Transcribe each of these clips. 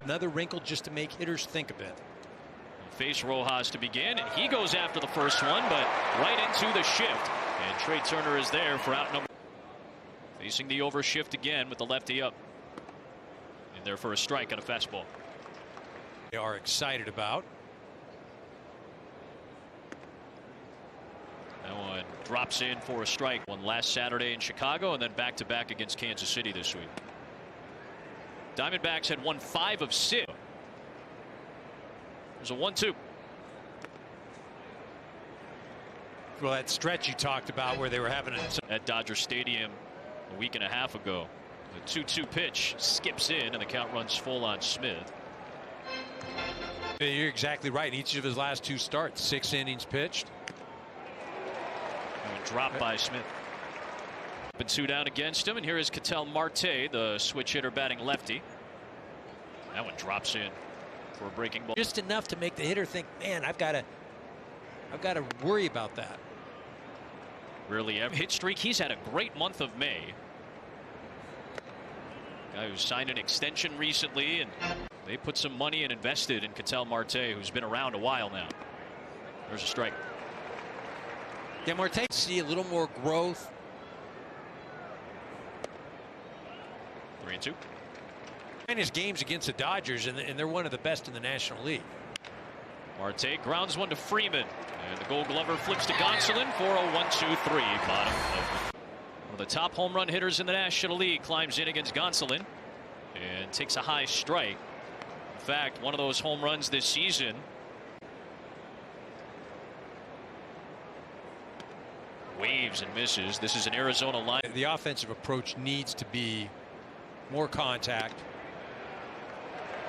Another wrinkle just to make hitters think a bit. Face Rojas to begin, and he goes after the first one, but right into the shift. And Trey Turner is there for out number. Facing the overshift again with the lefty up. And there for a strike on a fastball. They are excited about. That one drops in for a strike. One last Saturday in Chicago, and then back-to-back against Kansas City this week. Diamondbacks had won 5 of 6. There's a 1-2. Well, that stretch you talked about where they were having at Dodger Stadium a week and a half ago. The 2-2 pitch skips in, and the count runs full on Smith. You're exactly right. In each of his last 2 starts, 6 innings pitched. And dropped by Smith. Been 2 down against him, and here is Ketel Marte, the switch hitter batting lefty. That one drops in for a breaking ball. Just enough to make the hitter think, man, I've got to worry about that. Really, every hit streak. He's had a great month of May. Guy who signed an extension recently, and they put some money and invested in Ketel Marte, who's been around a while now. There's a strike. Yeah, Marte see a little more growth. 3-2. And his games against the Dodgers, and they're one of the best in the National League. Marte grounds one to Freeman, and the Gold Glover flips to Gonsolin for a 1-2-3. Bottom of one of the top home run hitters in the National League climbs in against Gonsolin and takes a high strike. In fact, one of those home runs this season. Waves and misses. This is an Arizona line. The offensive approach needs to be more contact.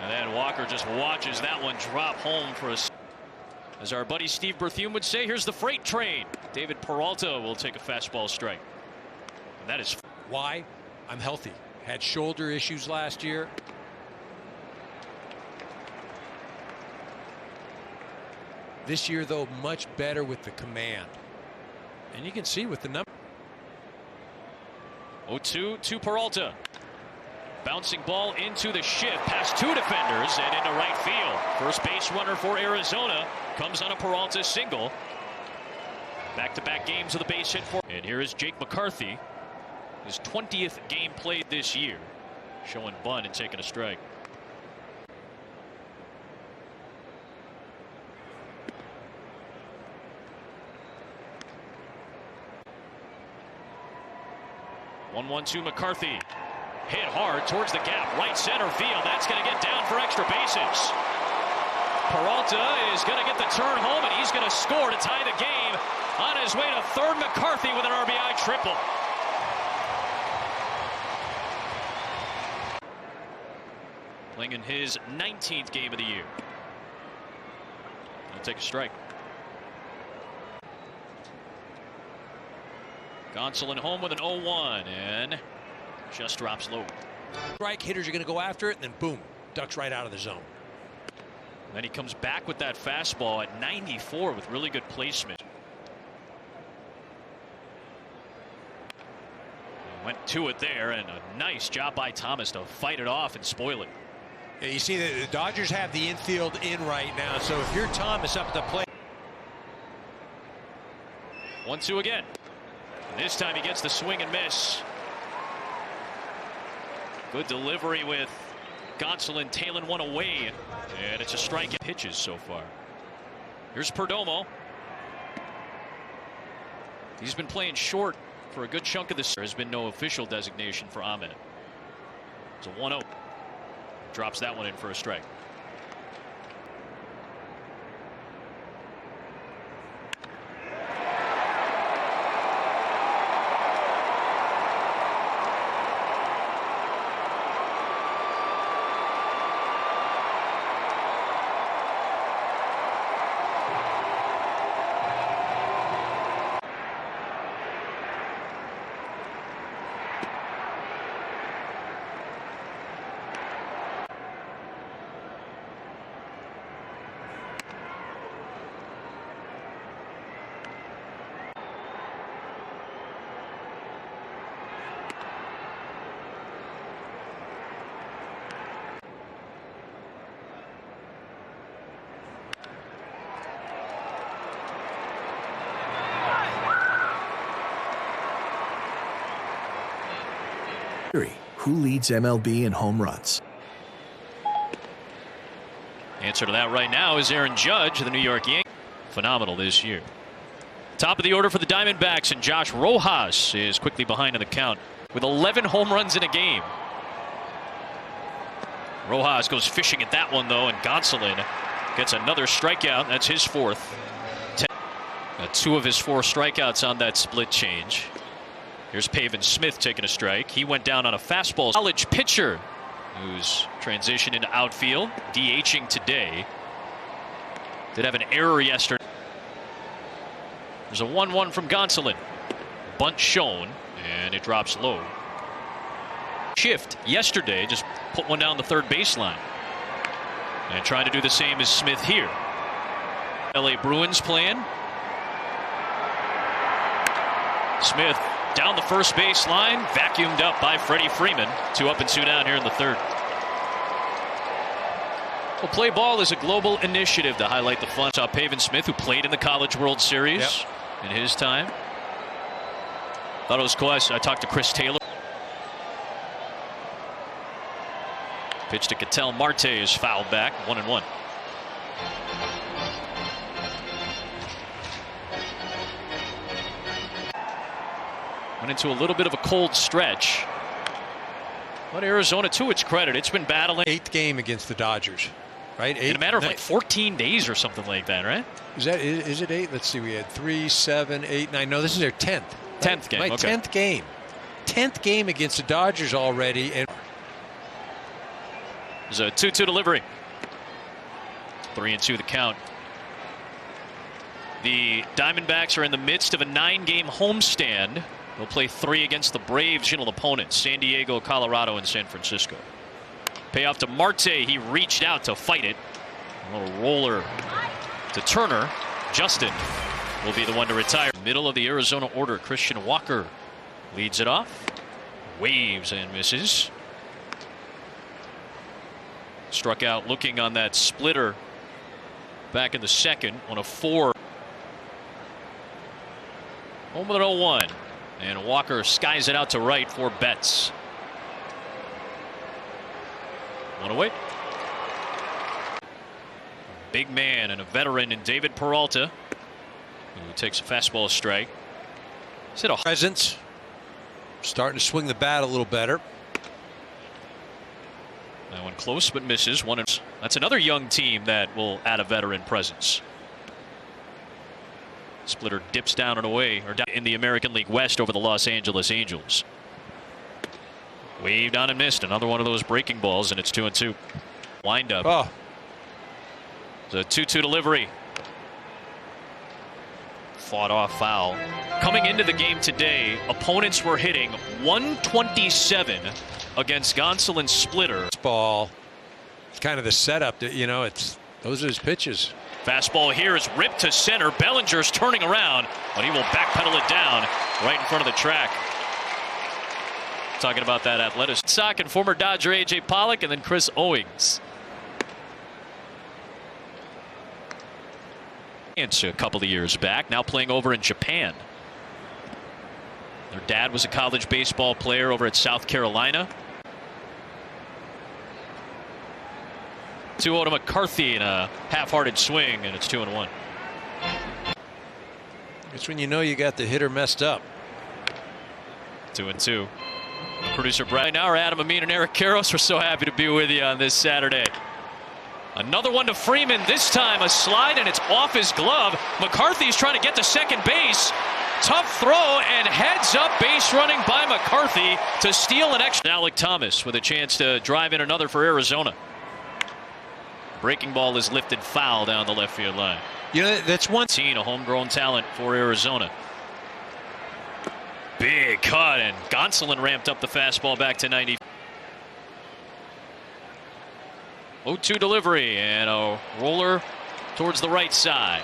And then Walker just watches that one drop home for us. As our buddy Steve Berthume would say, here's the freight train. David Peralta will take a fastball strike. And that is why I'm healthy. Had shoulder issues last year. This year, though, much better with the command. And you can see with the number. 0-2 to Peralta. Bouncing ball into the shift past 2 defenders and into right field. First base runner for Arizona comes on a Peralta single. Back-to-back games of the base hit for. And here is Jake McCarthy. His 20th game played this year. Showing bunt and taking a strike. One-one-two McCarthy. Hit hard towards the gap, right center field. That's going to get down for extra bases. Peralta is going to get the turn home, and he's going to score to tie the game. On his way to third, McCarthy with an RBI triple. Playing in his 19th game of the year. He'll take a strike. Gonsolin home with an 0-1 and just drops low. Strike, hitters are going to go after it, and then boom, ducks right out of the zone. Then he comes back with that fastball at 94 with really good placement. Went to it there, and a nice job by Thomas to fight it off and spoil it. Yeah, you see that the Dodgers have the infield in right now, so if you're Thomas up at the plate. 1-2 again. And this time he gets the swing and miss. Good delivery with Gonsolin tailing one away, and it's a strike in pitches so far. Here's Perdomo. He's been playing short for a good chunk of this. There has been no official designation for Ahmed. It's a 1-0. Drops that one in for a strike. Who leads MLB in home runs? Answer to that right now is Aaron Judge of the New York Yankees. Phenomenal this year. Top of the order for the Diamondbacks, and Josh Rojas is quickly behind in the count with 11 home runs in a game. Rojas goes fishing at that one, though, and Gonsolin gets another strikeout. That's his fourth. 2 of his 4 strikeouts on that split change. Here's Pavin Smith taking a strike. He went down on a fastball. College pitcher who's transitioned into outfield, DHing today. Did have an error yesterday. There's a 1-1 from Gonsolin. Bunt shown, and it drops low. Shift yesterday, just put one down the third baseline. And trying to do the same as Smith here. LA Bruins plan. Smith down the first baseline, vacuumed up by Freddie Freeman. 2 up and 2 down here in the third. Well, play ball is a global initiative to highlight the fun. Saw Pavin Smith, who played in the College World Series in his time. Thought it was cool. I talked to Chris Taylor. Pitch to Ketel Marte is fouled back. 1-1. Went into a little bit of a cold stretch. But Arizona, to its credit, it's been battling. 8th game against the Dodgers, right? In a matter of like 14 days or something like that, right? Is it 8? Let's see. We had 3, 7, 8, 9. No, this is their 10th. 10th game. Right, Okay. 10th game. 10th game against the Dodgers already. And there's a 2-2 delivery. 3-2 the count. The Diamondbacks are in the midst of a 9-game homestand. They'll play 3 against the Braves' divisional opponents, San Diego, Colorado, and San Francisco. Payoff to Marte. He reached out to fight it. A little roller to Turner. Justin will be the one to retire. Middle of the Arizona order, Christian Walker leads it off. Waves and misses. Struck out looking on that splitter back in the second on a 4. Home with an 0-1. And Walker skies it out to right for Betts. 1 away. Big man and a veteran in David Peralta, who takes a fastball strike. Is it a presence? Starting to swing the bat a little better. That one close but misses. That's another young team that will add a veteran presence. Splitter dips down and away, or down in the American League West over the Los Angeles Angels. Waved on and missed. Another one of those breaking balls, and it's 2-2. Wind up. Oh. It's a 2-2 delivery. Fought off foul. Coming into the game today, opponents were hitting 127 against Gonsolin splitter. Ball. It's kind of the setup that, those are his pitches. Fastball here is ripped to center. Bellinger's turning around, but he will backpedal it down right in front of the track. Talking about that athletic sock and former Dodger A.J. Pollock, and then Chris Owings. A couple of years back, now playing over in Japan. Their dad was a college baseball player over at South Carolina. 2-0 to McCarthy in a half-hearted swing, and it's 2-1. It's when you know you got the hitter messed up. 2-2. Producer Brad now are Adam Amin and Eric Karros. We're so happy to be with you on this Saturday. Another one to Freeman, this time a slide, and it's off his glove. McCarthy's trying to get to second base. Tough throw, and heads up base running by McCarthy to steal an extra. Alec Thomas with a chance to drive in another for Arizona. Breaking ball is lifted foul down the left field line. That's one. A homegrown talent for Arizona. Big cut, and Gonsolin ramped up the fastball back to 90. 0-2 delivery, and a roller towards the right side.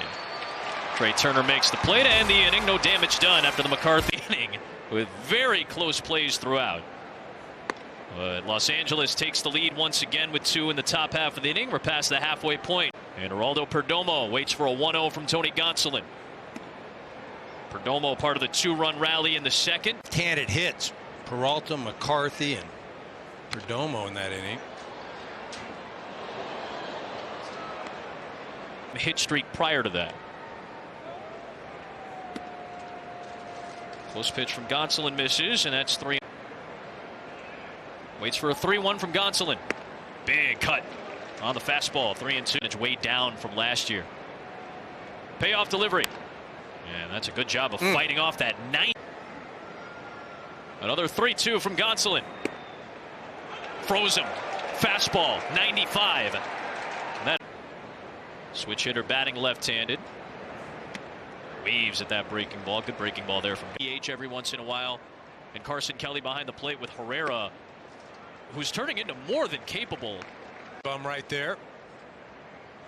Trey Turner makes the play to end the inning. No damage done after the McCarthy inning, with very close plays throughout. But Los Angeles takes the lead once again with 2 in the top half of the inning. We're past the halfway point. And Geraldo Perdomo waits for a 1-0 from Tony Gonsolin. Perdomo part of the 2-run rally in the second. Left-handed hits. Peralta, McCarthy, and Perdomo in that inning. Hit streak prior to that. Close pitch from Gonsolin misses, and that's 3. Waits for a 3-1 from Gonsolin. Big cut on the fastball, 3-2. It's way down from last year. Payoff delivery. And that's a good job of fighting off that 9. Another 3-2 from Gonsolin. Froze him. Fastball, 95. That switch hitter batting left-handed. Weaves at that breaking ball. Good breaking ball there from DH every once in a while. And Carson Kelly behind the plate with Herrera, who's turning into more than capable. Bum right there.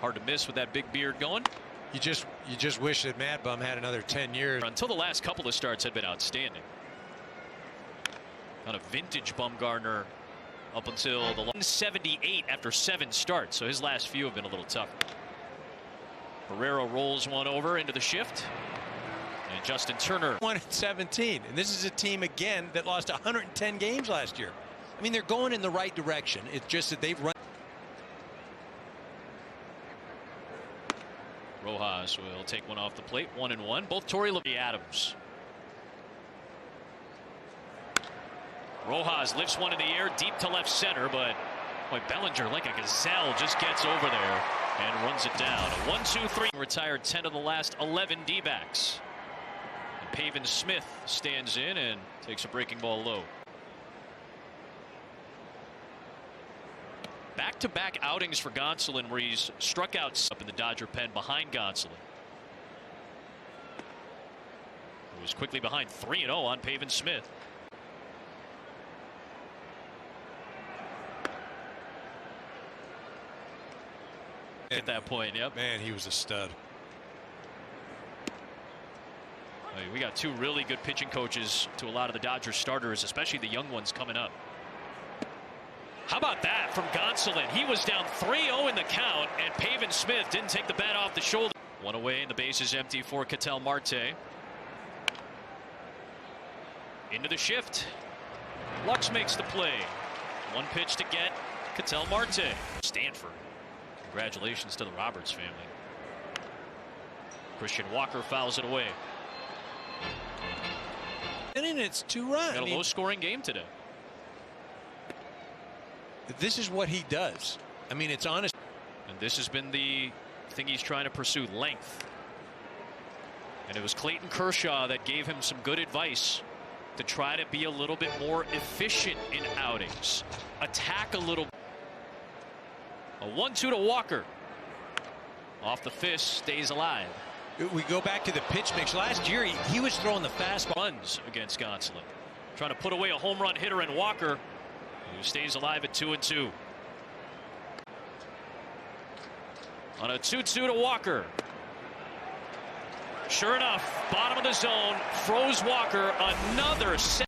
Hard to miss with that big beard going. You just wish that Mad Bum had another 10 years. Until the last couple of starts had been outstanding. Not a vintage Bumgarner up until the 178 after 7 starts. So his last few have been a little tougher. Herrera rolls one over into the shift. And Justin Turner. 1-17. And this is a team again that lost 110 games last year. I mean, they're going in the right direction. It's just that they've run. Rojas will take one off the plate. 1-1. Both Torrey Adams. Rojas lifts one in the air deep to left center, but boy, Bellinger, like a gazelle, just gets over there and runs it down. A 1-2-3. Retired 10 of the last 11 D-backs. And Pavin Smith stands in and takes a breaking ball low. Back-to-back outings for Gonsolin where he's struck out up in the Dodger pen behind Gonsolin. He was quickly behind 3-0 on Pavin Smith. At that point, yep. Man, he was a stud. We got 2 really good pitching coaches to a lot of the Dodgers starters, especially the young ones coming up. How about that from Gonsolin? He was down 3-0 in the count, and Pavin Smith didn't take the bat off the shoulder. One away, and the base is empty for Ketel Marte. Into the shift. Lux makes the play. One pitch to get Ketel Marte. Stanford. Congratulations to the Roberts family. Christian Walker fouls it away. And then it's 2 runs. Got a low-scoring game today. This is what he does. I mean, it's honest. And this has been the thing he's trying to pursue, length. And it was Clayton Kershaw that gave him some good advice to try to be a little bit more efficient in outings. Attack a little. A 1-2 to Walker. Off the fist, stays alive. We go back to the pitch mix. Last year, he was throwing the fastball. Runs against Gonsolin. Trying to put away a home run hitter in Walker, who stays alive at 2-2. On a 2-2 to Walker. Sure enough, bottom of the zone, froze Walker. Another set.